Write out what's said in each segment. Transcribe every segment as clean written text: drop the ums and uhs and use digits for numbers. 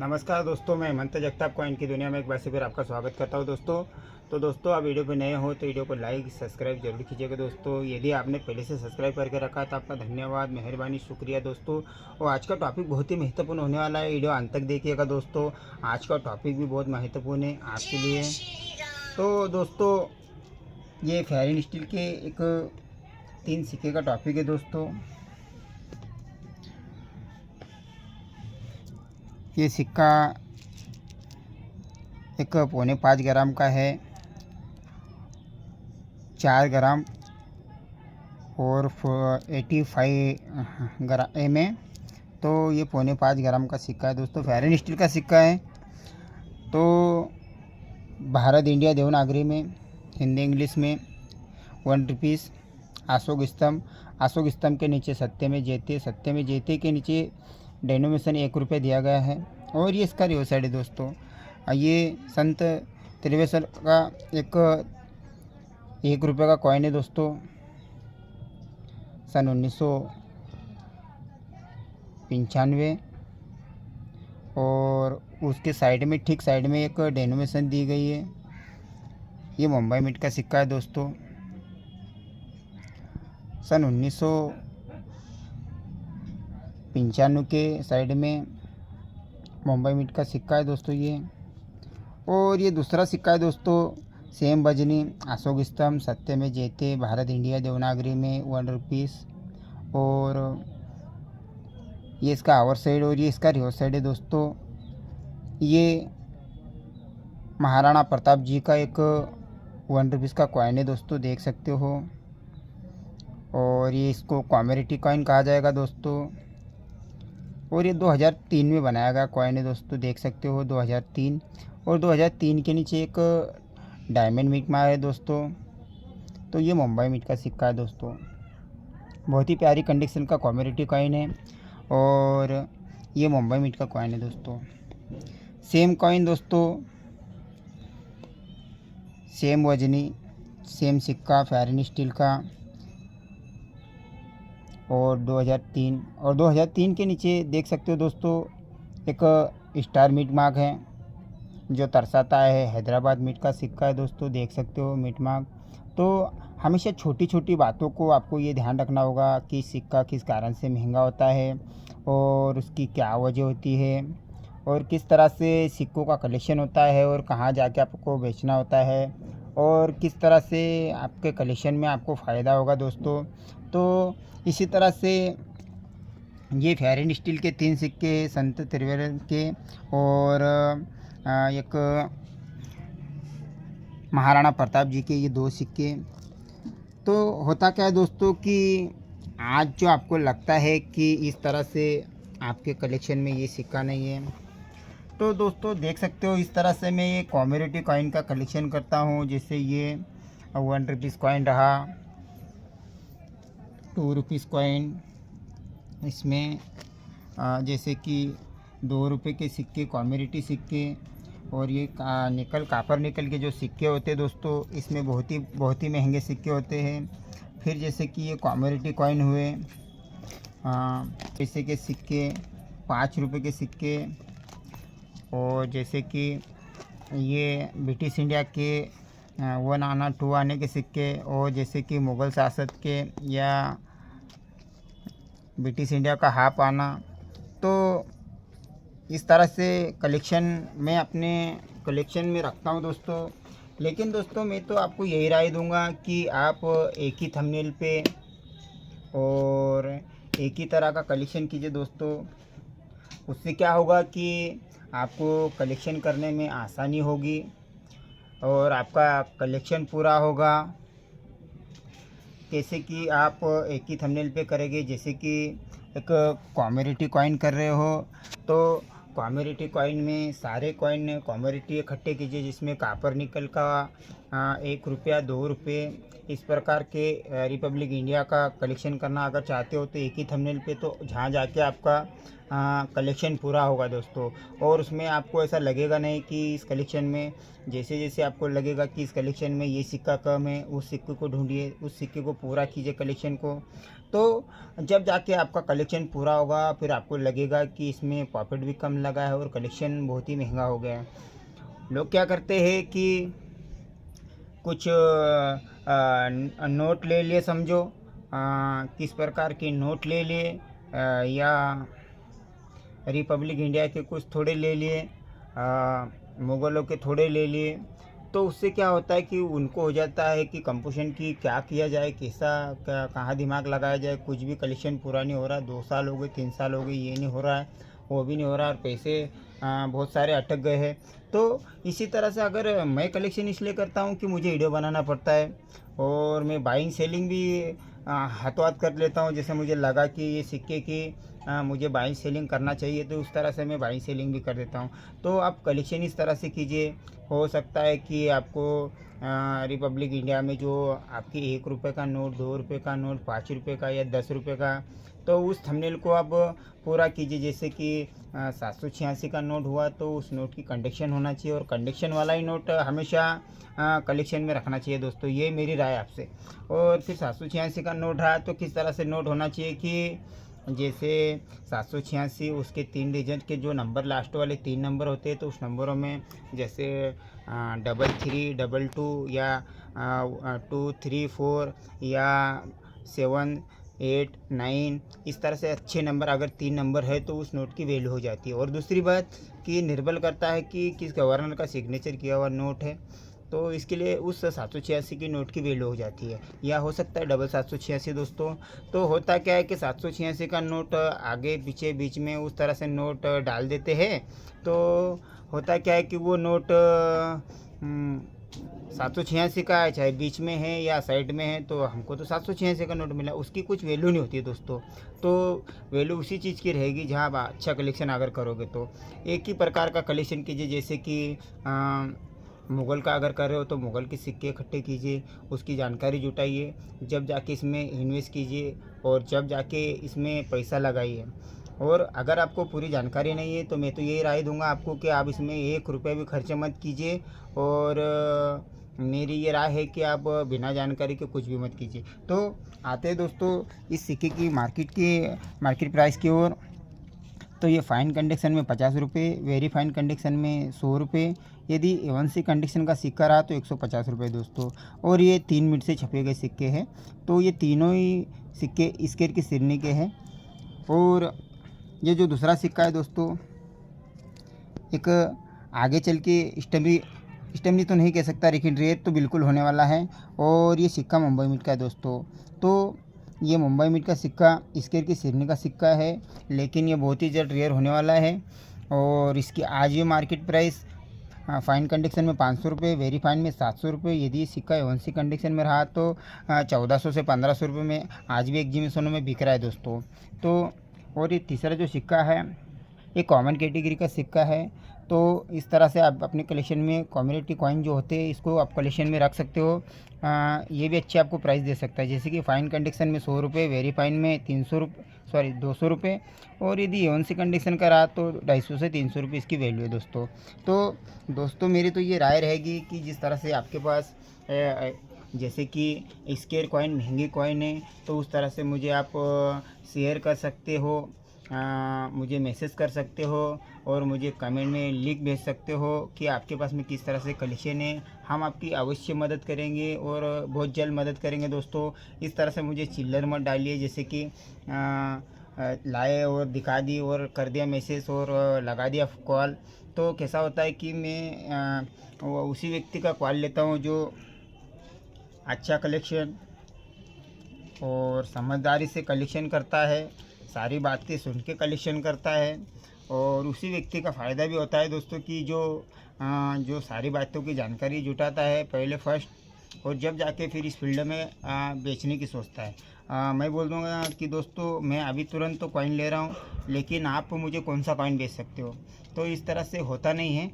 नमस्कार दोस्तों, मैं हेमंत जगताप कॉइन की दुनिया में एक बार से फिर आपका स्वागत करता हूं दोस्तों। तो दोस्तों, आप वीडियो पे नए हो तो वीडियो को लाइक सब्सक्राइब जरूर कीजिएगा दोस्तों। यदि आपने पहले से सब्सक्राइब करके रखा है तो आपका धन्यवाद, मेहरबानी, शुक्रिया दोस्तों। और आज का टॉपिक बहुत ही महत्वपूर्ण होने वाला है, वीडियो अंत तक देखिएगा दोस्तों। आज का टॉपिक भी बहुत महत्वपूर्ण है आपके लिए। तो दोस्तों, ये फेयर स्टील के एक 3 सिक्के का टॉपिक है दोस्तों। ये सिक्का एक 4.5 ग्राम का है, 4 ग्राम और 85 ग्राम में। तो ये 4.5 ग्राम का सिक्का है दोस्तों, फेयर स्टील का सिक्का है। तो भारत इंडिया देवनागरी में, हिंदी इंग्लिश में 1 रुपीस। अशोक स्तंभ के नीचे सत्य में जेते के नीचे डेनोमिनेशन 1 रुपये दिया गया है। और ये इसका रिवर्स साइड है दोस्तों। ये संत त्रिवेश्वर का एक 1 रुपये का कॉइन है दोस्तों, सन 1995। और उसके साइड में, ठीक साइड में एक डेनोमिनेशन दी गई है। ये मुंबई मिंट का सिक्का है दोस्तों, सन 1995 के साइड में मुंबई मिंट का सिक्का है दोस्तों ये। और ये दूसरा सिक्का है दोस्तों, सेम वजनी, अशोक स्तंभ, सत्य में जेते, भारत इंडिया देवनागरी में 1 रुपीस। और ये इसका आवर साइड और ये इसका रिवर्स साइड है दोस्तों। ये महाराणा प्रताप जी का एक 1 रुपीस का कॉइन है दोस्तों, देख सकते हो। और ये इसको कॉमोडिटी कॉइन कहा जाएगा दोस्तों। और ये 2003 में बनाया गया कॉइन है दोस्तों, देख सकते हो 2003। और 2003 के नीचे एक डायमंड मिंट मार है दोस्तों। तो ये मुंबई मिंट का सिक्का है दोस्तों, बहुत ही प्यारी कंडीशन का कॉमोडिटी कॉइन है। और ये मुंबई मिंट का कॉइन है दोस्तों। सेम कॉइन दोस्तों, सेम वजनी, सेम सिक्का, फेयर स्टील का। और 2003 के नीचे देख सकते हो दोस्तों, एक स्टार मिंट मार्क है जो दर्शाता है हैदराबाद मिंट का सिक्का है दोस्तों, देख सकते हो मिंट मार्क। तो हमेशा छोटी छोटी बातों को आपको ये ध्यान रखना होगा कि सिक्का किस कारण से महंगा होता है और उसकी क्या वजह होती है, और किस तरह से सिक्कों का कलेक्शन होता है और कहाँ जाके आपको बेचना होता है, और किस तरह से आपके कलेक्शन में आपको फ़ायदा होगा दोस्तों। तो इसी तरह से ये फेयर स्टील के 3 सिक्के, संत त्रिवेश्वर के, और एक महाराणा प्रताप जी के ये 2 सिक्के। तो होता क्या है दोस्तों कि आज जो आपको लगता है कि इस तरह से आपके कलेक्शन में ये सिक्का नहीं है, तो दोस्तों देख सकते हो इस तरह से मैं ये कॉमोडिटी कॉइन का कलेक्शन करता हूँ। जैसे ये 1 रुपीस कॉइन रहा, 2 रुपीस कॉइन, इसमें जैसे कि 2 रुपये के सिक्के, कॉमोडिटी सिक्के। और ये कापर निकल के जो सिक्के होते हैं दोस्तों, इसमें बहुत ही महंगे सिक्के होते हैं। फिर जैसे कि ये कॉमोडिटी कॉइन हुए, पैसे के सिक्के, 5 रुपये के सिक्के। और जैसे कि ये ब्रिटिश इंडिया के 1 आना 2 आने के सिक्के, और जैसे कि मुग़ल शासक के या ब्रिटिश इंडिया का हाफ आना। तो इस तरह से कलेक्शन मैं अपने कलेक्शन में रखता हूं दोस्तों। लेकिन दोस्तों, मैं तो आपको यही राय दूंगा कि आप एक ही थंबनेल पे और एक ही तरह का कलेक्शन कीजिए दोस्तों। उससे क्या होगा कि आपको कलेक्शन करने में आसानी होगी और आपका कलेक्शन पूरा होगा। कैसे कि आप एक ही थंबनेल पे करेंगे, जैसे कि एक कॉमोडिटी कॉइन कर रहे हो तो कॉमोडिटी कॉइन में सारे कॉइन कॉमोडिटी इकट्ठे कीजिए, जिसमें कापर निकल का 1 रुपया, 2 रुपये, इस प्रकार के रिपब्लिक इंडिया का कलेक्शन करना अगर चाहते हो तो एक ही थंबनेल पे तो जहाँ जाके आपका कलेक्शन पूरा होगा दोस्तों। और उसमें आपको ऐसा लगेगा नहीं कि इस कलेक्शन में जैसे जैसे आपको लगेगा कि इस कलेक्शन में ये सिक्का कम है, उस सिक्के को ढूंढिए, उस सिक्के को पूरा कीजिए कलेक्शन को। तो जब जाके आपका कलेक्शन पूरा होगा फिर आपको लगेगा कि इसमें प्रॉफिट भी कम लगा है और कलेक्शन बहुत ही महंगा हो गया है। लोग क्या करते हैं कि कुछ नोट ले लिए, समझो किस प्रकार के नोट ले लिए, या रिपब्लिक इंडिया के कुछ थोड़े ले लिए, मुग़लों के थोड़े ले लिए। तो उससे क्या होता है कि उनको हो जाता है कि कंपोजिशन की क्या किया जाए, कैसा क्या कहाँ दिमाग लगाया जाए, कुछ भी कलेक्शन पूरा नहीं हो रहा, 2 साल हो गए 3 साल हो गए, ये नहीं हो रहा है वो भी नहीं हो रहा और पैसे बहुत सारे अटक गए हैं। तो इसी तरह से अगर मैं कलेक्शन इसलिए करता हूँ कि मुझे वीडियो बनाना पड़ता है और मैं बाइंग सेलिंग भी हाथों हाथ कर लेता हूँ। जैसे मुझे लगा कि ये सिक्के की मुझे बाइंग सेलिंग करना चाहिए तो उस तरह से मैं बाइंग सेलिंग भी कर देता हूँ। तो आप कलेक्शन इस तरह से कीजिए, हो सकता है कि आपको रिपब्लिक इंडिया में जो आपकी 1 रुपये का नोट, 2 रुपये का नोट, 5 रुपये का या 10 रुपये का, तो उस थंबनेल को आप पूरा कीजिए। जैसे कि 786 का नोट हुआ तो उस नोट की कंडक्शन होना चाहिए और कंडक्शन वाला ही नोट हमेशा कलेक्शन में रखना चाहिए दोस्तों, ये मेरी राय आपसे। और फिर 786 का नोट रहा तो किस तरह से नोट होना चाहिए कि जैसे 786 उसके 3 डिजिट के जो नंबर लास्ट वाले 3 नंबर होते हैं तो उस नंबरों में जैसे 3322 या 234 या 7 8 9, इस तरह से अच्छे नंबर अगर 3 नंबर है तो उस नोट की वैल्यू हो जाती है। और दूसरी बात कि निर्भर करता है कि किस गवर्नर का सिग्नेचर किया हुआ नोट है, तो इसके लिए उस 786 की नोट की वैल्यू हो जाती है। या हो सकता है डबल 786 दोस्तों। तो होता क्या है कि 786 का नोट आगे पीछे बीच में उस तरह से नोट डाल देते हैं, तो होता क्या है कि वो नोट 786 का है, चाहे बीच में है या साइड में है, तो हमको तो 786 का नोट मिला, उसकी कुछ वैल्यू नहीं होती है दोस्तों। तो वैल्यू उसी चीज़ की रहेगी जहाँ आप अच्छा कलेक्शन अगर करोगे तो। एक ही प्रकार का कलेक्शन कीजिए, जैसे कि मुग़ल का अगर कर रहे हो तो मुग़ल के सिक्के इकट्ठे कीजिए, उसकी जानकारी जुटाइए, जब जाके इसमें इन्वेस्ट कीजिए और जब जाके इसमें पैसा लगाइए। और अगर आपको पूरी जानकारी नहीं है तो मैं तो यही राय दूंगा आपको कि आप इसमें 1 रुपये भी खर्च मत कीजिए। और मेरी ये राय है कि आप बिना जानकारी के कुछ भी मत कीजिए। तो आते हैं दोस्तों इस सिक्के की मार्केट प्राइस की ओर। तो ये फाइन कंडीशन में 50 रुपये, वेरी फाइन कंडीशन में 100 रुपये, यदि A1C कंडीशन का सिक्का रहा तो 150 रुपये दोस्तों। और ये 3 मिनट से छपे गए सिक्के हैं, तो ये तीनों ही सिक्के स्केर की सिरनी के हैं। और ये जो दूसरा सिक्का है दोस्तों, एक आगे चल के स्टेमरी तो नहीं कह सकता, लेकिन रेयर तो बिल्कुल होने वाला है। और ये सिक्का मुंबई मिंट का है दोस्तों। तो ये मुंबई मिंट का सिक्का स्केर की सिरनी का सिक्का है, लेकिन ये बहुत ही जल्द रेयर होने वाला है। और इसकी आज ये मार्केट प्राइस फाइन कंडीशन में 500 रुपये, वेरी फाइन में 700 रुपये। यदि सिक्का A1C कंडीशन में रहा तो 1400 से 1500 रुपये में आज भी एग्जीबिशनों में बिक रहा है दोस्तों। तो और ये तीसरा जो सिक्का है ये कॉमन कैटेगरी का सिक्का है। तो इस तरह से आप अपने कलेक्शन में कम्युनिटी कॉइन जो होते हैं इसको आप कलेक्शन में रख सकते हो। ये भी अच्छी आपको प्राइस दे सकता है, जैसे कि फाइन कंडीशन में 100 रुपये, वेरी फाइन में 200 रुपये। और यदि A1C कंडीशन का रहा तो 250 से 300 रुपये इसकी वैल्यू है दोस्तों। तो दोस्तों मेरी तो ये राय रहेगी कि जिस तरह से आपके पास जैसे कि स्केर कॉइन महंगी कॉइन है तो उस तरह से मुझे आप शेयर कर सकते हो, मुझे मैसेज कर सकते हो और मुझे कमेंट में लिख भेज सकते हो कि आपके पास में किस तरह से कलेक्शन है। हम आपकी अवश्य मदद करेंगे और बहुत जल्द मदद करेंगे दोस्तों। इस तरह से मुझे चिल्लर मत डालिए, जैसे कि लाए और दिखा दी और कर दिया मैसेज और लगा दिया कॉल। तो कैसा होता है कि मैं उसी व्यक्ति का कॉल लेता हूँ जो अच्छा कलेक्शन और समझदारी से कलेक्शन करता है, सारी बातें सुन के कलेक्शन करता है। और उसी व्यक्ति का फ़ायदा भी होता है दोस्तों कि जो सारी बातों की जानकारी जुटाता है पहले फर्स्ट, और जब जाके फिर इस फील्ड में बेचने की सोचता है। मैं बोल दूँगा कि दोस्तों मैं अभी तुरंत तो कॉइन ले रहा हूँ, लेकिन आप मुझे कौन सा कॉइन बेच सकते हो। तो इस तरह से होता नहीं है।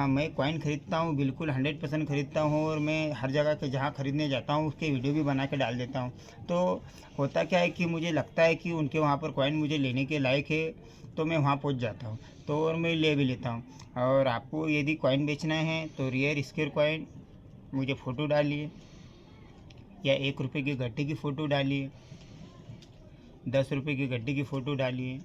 मैं कॉइन ख़रीदता हूँ, बिल्कुल 100% ख़रीदता हूँ, और मैं हर जगह के जहाँ ख़रीदने जाता हूँ उसके वीडियो भी बना के डाल देता हूँ। तो होता क्या है कि मुझे लगता है कि उनके वहाँ पर कॉइन मुझे लेने के लायक है, तो मैं वहाँ पहुँच जाता हूँ, तो और मैं ले भी लेता हूँ। और आपको यदि कॉइन बेचना है तो रेयर स्क्वायर कॉइन मुझे फ़ोटो डालिए, या 1 रुपये की गड्ढे की फ़ोटो डालिए, 10 रुपये की गड्ढे की फ़ोटो डालिए।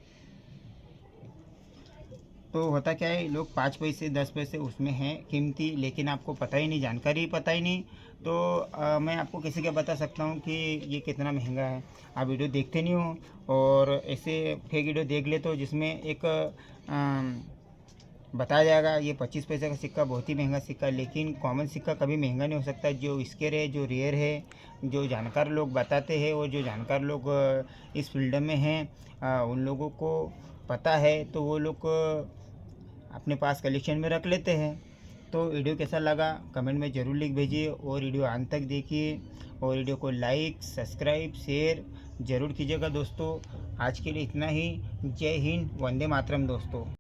तो होता क्या है, लोग 5 पैसे 10 पैसे उसमें हैं कीमती, लेकिन आपको पता ही नहीं, जानकारी ही पता ही नहीं। तो मैं आपको कैसे क्या बता सकता हूँ कि ये कितना महंगा है। आप वीडियो देखते नहीं हो, और ऐसे फेक वीडियो देख ले तो जिसमें एक बताया जाएगा ये 25 पैसे का सिक्का बहुत ही महंगा सिक्का है, लेकिन कॉमन सिक्का कभी महंगा नहीं हो सकता। जो स्केयर है, जो रेयर है, जो जानकार लोग बताते हैं, और जो जानकार लोग इस फील्ड में हैं, उन लोगों को पता है, तो वो लोग अपने पास कलेक्शन में रख लेते हैं। तो वीडियो कैसा लगा कमेंट में ज़रूर लिख भेजिए, और वीडियो अंत तक देखिए, और वीडियो को लाइक सब्सक्राइब शेयर ज़रूर कीजिएगा दोस्तों। आज के लिए इतना ही। जय हिंद, वंदे मातरम दोस्तों।